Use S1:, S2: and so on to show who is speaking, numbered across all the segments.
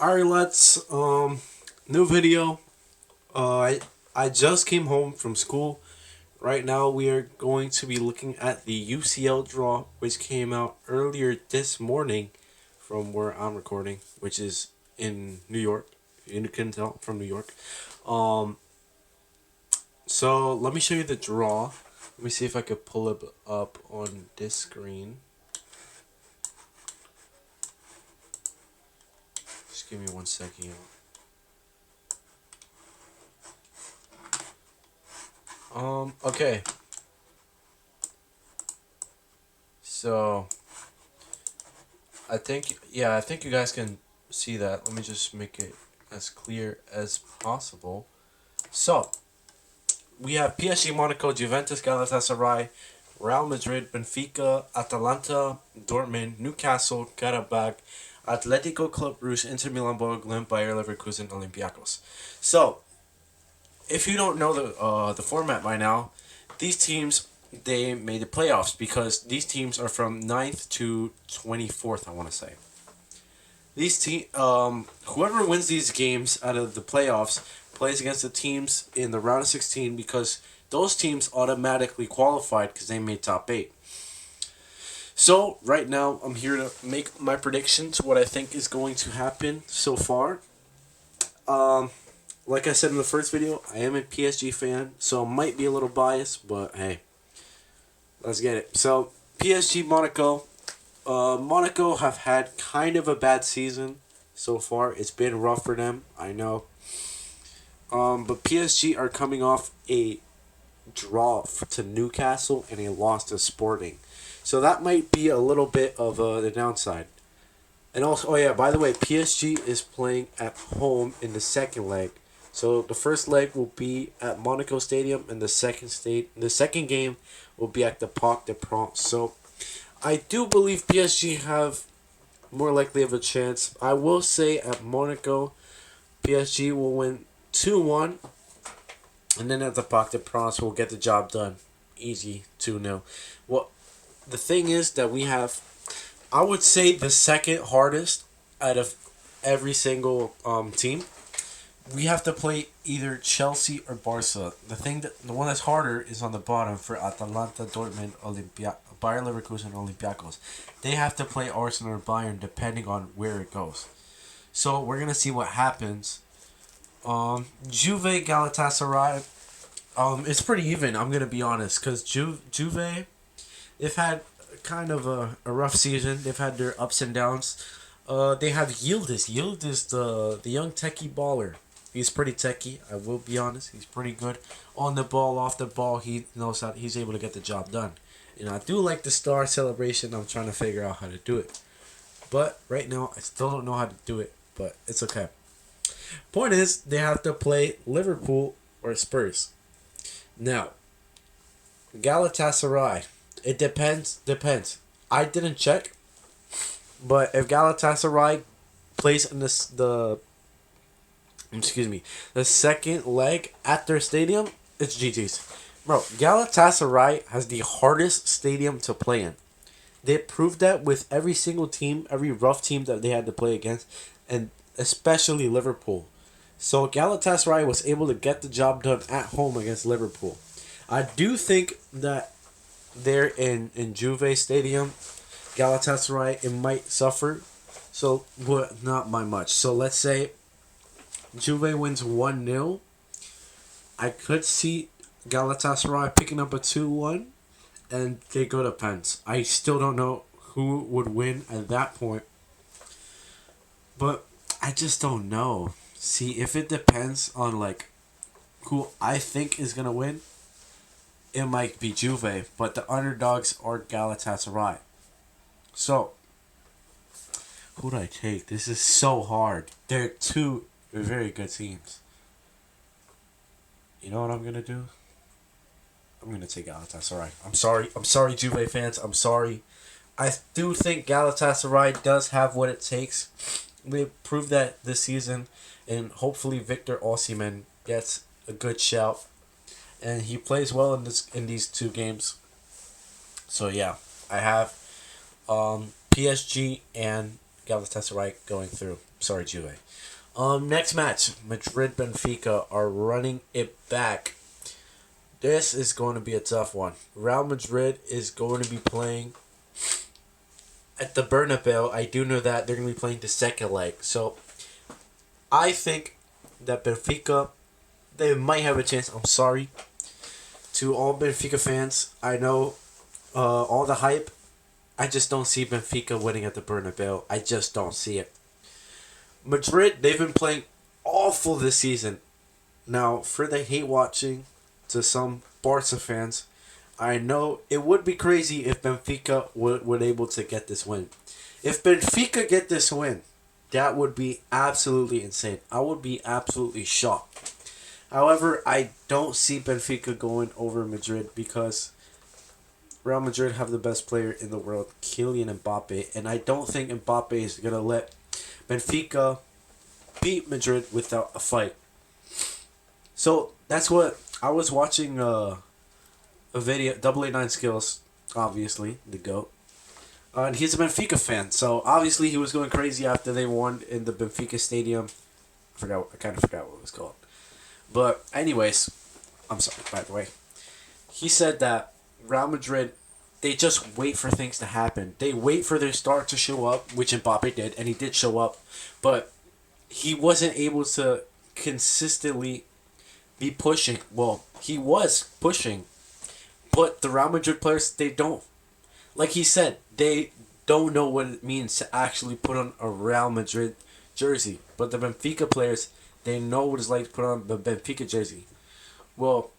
S1: Alright, let's new video. I just came home from school. Right now we are going to be looking at the UCL draw, which came out earlier this morning from where I'm recording, which is in New York. You can tell from New York. Um so let me show you the draw. Let me see if I could pull it up on this screen. Just give me 1 second. Okay. So I think you guys can see that. Let me just make it as clear as possible. So, we have PSG, Monaco, Juventus, Galatasaray, Real Madrid, Benfica, Atalanta, Dortmund, Newcastle, Karabakh, Atletico Club Rouge, Inter Milan, Bochum, Bayer Leverkusen, Olympiacos. So, if you don't know the format by now, these teams they made the playoffs because these teams are from 9th to 24th, I want to say. Whoever wins these games out of the playoffs plays against the teams in the round of 16 because those teams automatically qualified because they made top 8. So right now I'm here to make my predictions, what I think is going to happen so far. Um, like I said in the first video, I am a PSG fan, so I might be a little biased, but hey, let's get it. So PSG Monaco. Monaco have had kind of a bad season so far. It's been rough for them, I know. But PSG are coming off a draw to Newcastle and a loss to Sporting, so that might be a little bit of the downside. And also, oh yeah, by the way, PSG is playing at home in the second leg. So the first leg will be at Monaco Stadium, and the second game will be at the Parc des Princes. So I do believe PSG have more likely of a chance. I will say at Monaco, PSG will win 2-1, and then at the Parc des Princes will get the job done. Easy 2-0. Well, the thing is that we have, I would say, the second hardest out of every single team. We have to play either Chelsea or Barca. The one that's harder is on the bottom for Atalanta, Dortmund, Bayer Leverkusen, Olympiacos. They have to play Arsenal or Bayern depending on where it goes. So we're gonna see what happens. Juve Galatasaray. It's pretty even. I'm gonna be honest, cause Juve, they've had kind of a rough season. They've had their ups and downs. They have Yildiz. Yildiz, the young techie baller. He's pretty techie. I will be honest. He's pretty good on the ball, off the ball. He knows how he's able to get the job done. And I do like the star celebration. I'm trying to figure out how to do it, but right now I still don't know how to do it. But it's okay. Point is, they have to play Liverpool or Spurs. Now, Galatasaray. It depends. Depends. I didn't check, but if Galatasaray plays in the second leg at their stadium, it's GG's. Bro, Galatasaray has the hardest stadium to play in. They proved that with every single team, every rough team that they had to play against, and especially Liverpool. So Galatasaray was able to get the job done at home against Liverpool. I do think that there in Juve Stadium, Galatasaray, it might suffer. So, but not by much. So let's say Juve wins 1-0. I could see Galatasaray picking up a 2-1, and they go to pens. I still don't know who would win at that point, but I just don't know. See, if it depends on like who I think is gonna win, it might be Juve, but the underdogs are Galatasaray. So, who do I take? This is so hard. They're two very good teams. You know what I'm gonna do? I'm gonna take Galatasaray. I'm sorry. I'm sorry, Juve fans. I'm sorry. I do think Galatasaray does have what it takes. They proved that this season, and hopefully Victor Osimhen gets a good shout, and he plays well in these two games. So yeah, I have PSG and Galatasaray going through. Sorry, Juve. Next match, Madrid Benfica are running it back. This is going to be a tough one. Real Madrid is going to be playing at the Bernabeu. I do know that they're going to be playing the second leg. So I think that Benfica, they might have a chance. I'm sorry to all Benfica fans. I know all the hype. I just don't see Benfica winning at the Bernabeu. I just don't see it. Madrid, they've been playing awful this season. Now, for the hate watching to some Barca fans, I know it would be crazy if Benfica were able to get this win. If Benfica get this win, that would be absolutely insane. I would be absolutely shocked. However, I don't see Benfica going over Madrid because Real Madrid have the best player in the world, Kylian Mbappe, and I don't think Mbappe is going to let Benfica beat Madrid without a fight. So that's what I was watching a video, Double A9 Skills, obviously, the GOAT. And he's a Benfica fan, so obviously he was going crazy after they won in the Benfica Stadium. I kind of forgot what it was called. But anyways, I'm sorry, by the way. He said that Real Madrid, they just wait for things to happen. They wait for their star to show up, which Mbappe did, and he did show up. But he wasn't able to consistently be pushing. Well, he was pushing. But the Real Madrid players, they don't. Like he said, they don't know what it means to actually put on a Real Madrid jersey. But the Benfica players, they know what it's like to put on the Benfica jersey. Well,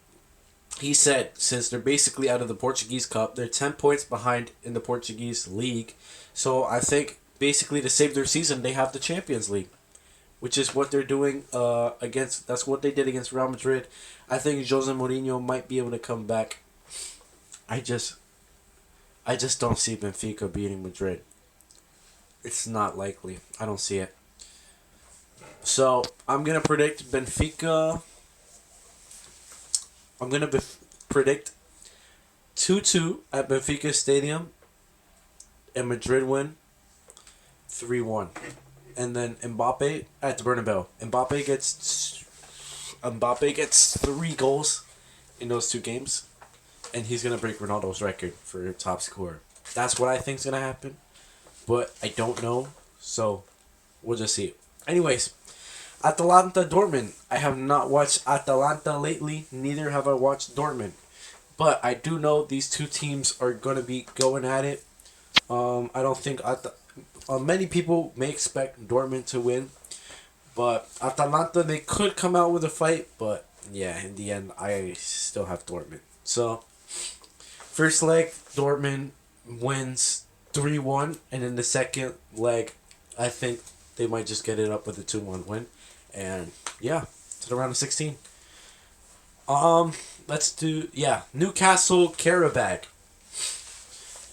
S1: he said, since they're basically out of the Portuguese Cup, they're 10 points behind in the Portuguese League. So I think basically to save their season, they have the Champions League, which is what they're doing against. That's what they did against Real Madrid. I think Jose Mourinho might be able to come back. I just don't see Benfica beating Madrid. It's not likely. I don't see it. So I'm gonna predict Benfica. I'm going to predict 2-2 at Benfica Stadium and Madrid win 3-1. And then Mbappe at the Bernabeu. Mbappe gets 3 goals in those 2 games, and he's going to break Ronaldo's record for top scorer. That's what I think is going to happen, but I don't know, so we'll just see. Anyways, Atalanta Dortmund. I have not watched Atalanta lately. Neither have I watched Dortmund. But I do know these two teams are going to be going at it. I don't think many people may expect Dortmund to win. But Atalanta, they could come out with a fight. But yeah, in the end, I still have Dortmund. So, first leg, Dortmund wins 3-1. And in the second leg, I think they might just get it up with a 2-1 win. And yeah, to the round of 16. Let's do Newcastle Karabakh.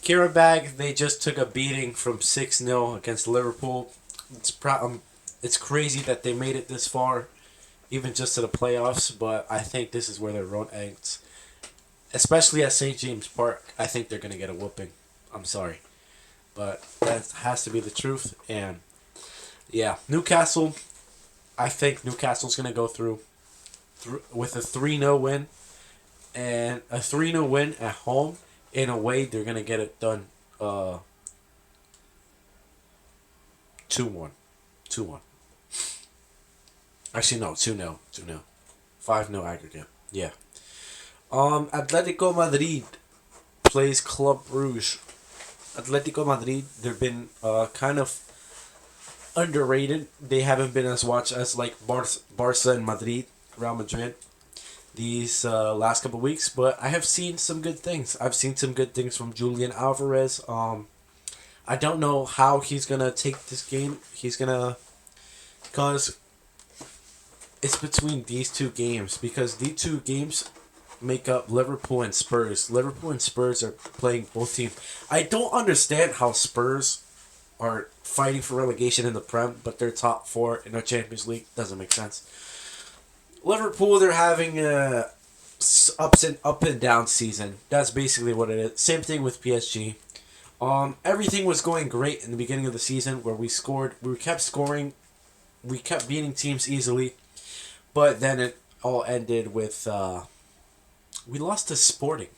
S1: Karabakh, they just took a beating from 6-0 against Liverpool. It's crazy that they made it this far, even just to the playoffs. But I think this is where their road ends, especially at St. James Park. I think they're gonna get a whooping. I'm sorry, but that has to be the truth. And yeah, Newcastle. I think Newcastle's going to go through with a 3-0 win. And a 3-0 win at home. In a way, they're going to get it done 2-1. 2-1. Actually, no, 2-0. 2-0. 5-0 aggregate. Yeah. Atletico Madrid plays Club Brugge. Atletico Madrid, they've been kind of underrated. They haven't been as watched as like Barca and Madrid, Real Madrid, these last couple of weeks. But I have seen some good things. I've seen some good things from Julian Alvarez. I don't know how he's gonna take this game. Because it's between these 2 games. Because these 2 games make up Liverpool and Spurs. Liverpool and Spurs are playing both teams. I don't understand how Spurs are fighting for relegation in the Prem, but they're top 4 in the Champions League. Doesn't make sense. Liverpool, they're having a up and down season. That's basically what it is. Same thing with PSG. Everything was going great in the beginning of the season where we kept scoring, we kept beating teams easily, but then it all ended with we lost to Sporting.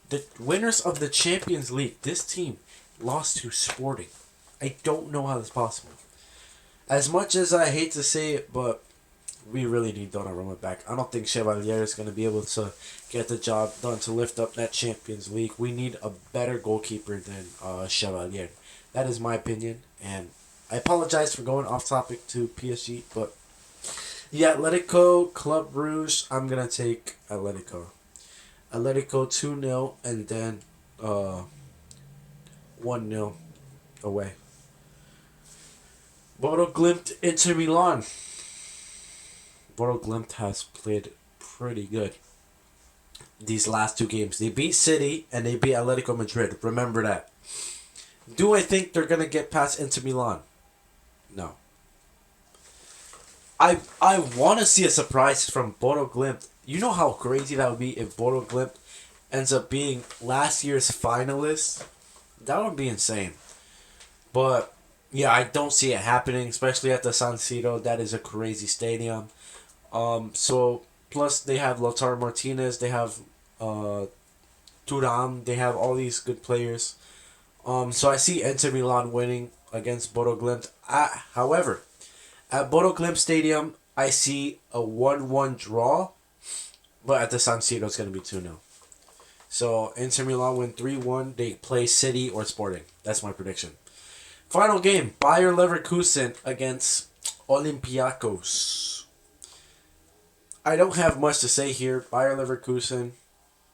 S1: The winners of the Champions League, this team lost to Sporting. I don't know how that's possible. As much as I hate to say it, but we really need Donnarumma back. I don't think Chevalier is going to be able to get the job done to lift up that Champions League. We need a better goalkeeper than Chevalier. That is my opinion, and I apologize for going off topic to PSG, but the Atletico Club Rouge, I'm going to take Atletico. Atletico 2-0 and then 1-0 away. Bodo Glimt Inter Milan. Bodo Glimt has played pretty good these last two games. They beat City and they beat Atletico Madrid. Remember that. Do I think they're going to get past Inter Milan? No. I want to see a surprise from Bodo Glimt. You know how crazy that would be if Bodo Glimt ends up being last year's finalist? That would be insane. But yeah, I don't see it happening, especially at the San Siro. That is a crazy stadium. So plus they have Lautaro Martinez, they have Turam, they have all these good players. So I see Inter Milan winning against Bodo Glimt. However, at Bodo Glimt Stadium, I see a 1-1 draw, but at the San Siro it's going to be 2-0. So Inter Milan win 3-1. They play City or Sporting. That's my prediction. Final game, Bayer Leverkusen against Olympiacos. I don't have much to say here. Bayer Leverkusen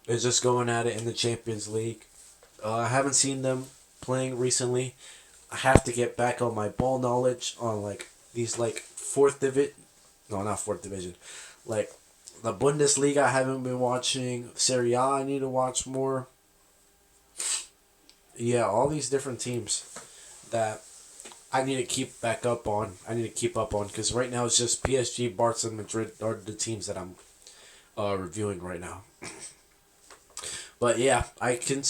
S1: is just going at it in the Champions League. I haven't seen them playing recently. I have to get back on my ball knowledge on like these like fourth division. No, not fourth division. Like the Bundesliga, I haven't been watching. Serie A, I need to watch more. Yeah, all these different teams that I need to keep back up on. I need to keep up on because right now it's just PSG, Barca, and Madrid are the teams that I'm reviewing right now. But yeah, I can.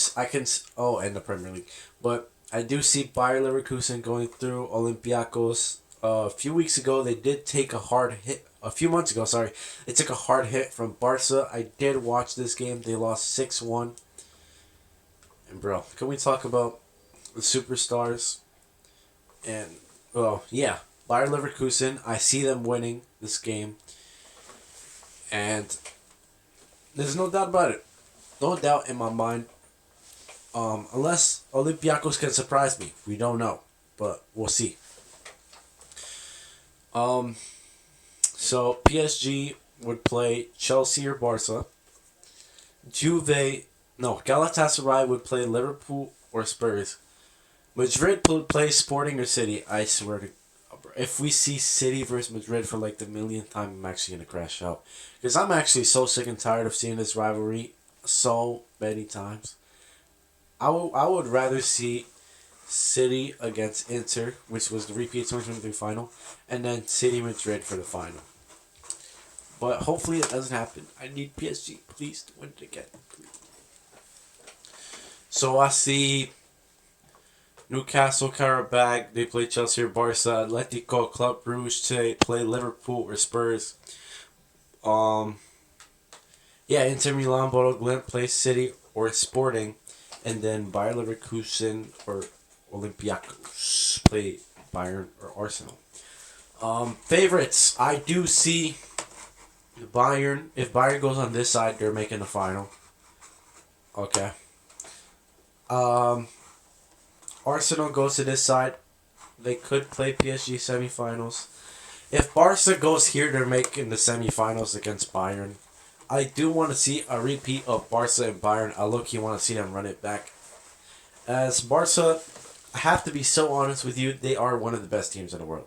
S1: Oh, and the Premier League. But I do see Bayer Leverkusen going through Olympiacos. A few weeks ago, they did take a hard hit. A few months ago, sorry, they took a hard hit from Barca. I did watch this game. They lost 6-1. And bro, can we talk about the superstars? And well, yeah, Bayer Leverkusen. I see them winning this game, and there's no doubt about it. No doubt in my mind. Unless Olympiacos can surprise me, we don't know, but we'll see. So PSG would play Chelsea or Barca. Galatasaray would play Liverpool or Spurs. Madrid would play Sporting or City. I swear to, if we see City versus Madrid for like the millionth time, I'm actually gonna crash out because I'm actually so sick and tired of seeing this rivalry so many times. I would rather see City against Inter, which was the repeat 2023 final, and then City Madrid for the final. But hopefully it doesn't happen. I need PSG, please, to win it again. Please. So I see Newcastle, Karabakh, they play Chelsea or Barca. Atletico, Club Rouge, they play Liverpool or Spurs. Inter Milan, Bodo Glimt play City or Sporting. And then Bayer Leverkusen or Olympiacos play Bayern or Arsenal. Favorites, I do see Bayern. If Bayern goes on this side, they're making the final. Okay. Arsenal goes to this side. They could play PSG semifinals. If Barca goes here, they're making the semifinals against Bayern. I do want to see a repeat of Barca and Bayern. I low-key want to see them run it back. As Barca, I have to be so honest with you, they are one of the best teams in the world.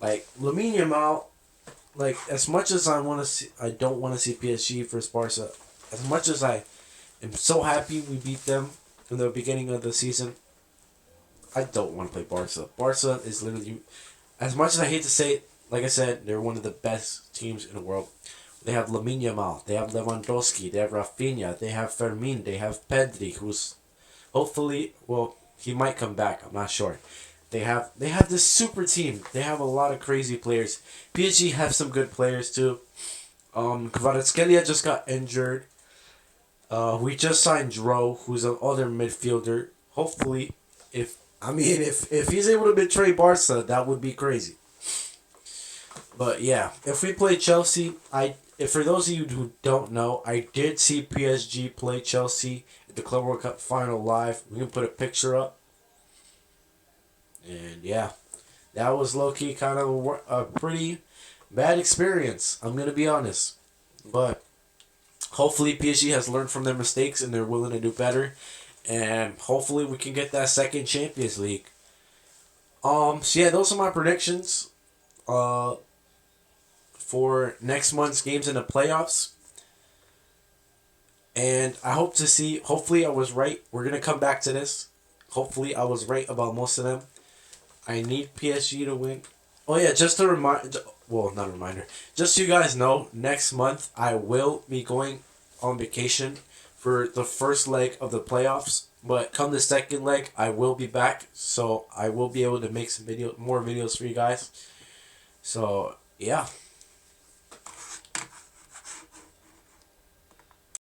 S1: Like, Lamine Yamal, like, as much as I don't want to see PSG versus Barca, as much as I am so happy we beat them in the beginning of the season, I don't want to play Barca. Barca is literally, as much as I hate to say it, like I said, they're one of the best teams in the world. They have Lamine Yamal, they have Lewandowski, they have Rafinha, they have Fermin, they have Pedri, who's Hopefully, well, he might come back. I'm not sure. They have this super team. They have a lot of crazy players. PSG have some good players too. Kvaratskhelia just got injured. We just signed Dro, who's another midfielder. Hopefully, if he's able to betray Barca, that would be crazy. But yeah, if we play Chelsea, if for those of you who don't know, I did see PSG play Chelsea at the Club World Cup final live. We can put a picture up, and yeah, that was low key kind of a pretty bad experience. I'm gonna be honest, but hopefully PSG has learned from their mistakes and they're willing to do better, and hopefully we can get that second Champions League. So yeah, those are my predictions. Uh, for next month's games in the playoffs. And I hope to see. Hopefully, I was right. We're gonna come back to this. Hopefully, I was right about most of them. I need PSG to win. Oh yeah, just a reminder. Well, not a reminder. Just so you guys know, next month I will be going on vacation for the first leg of the playoffs. But come the second leg, I will be back, so I will be able to make more videos for you guys. So yeah.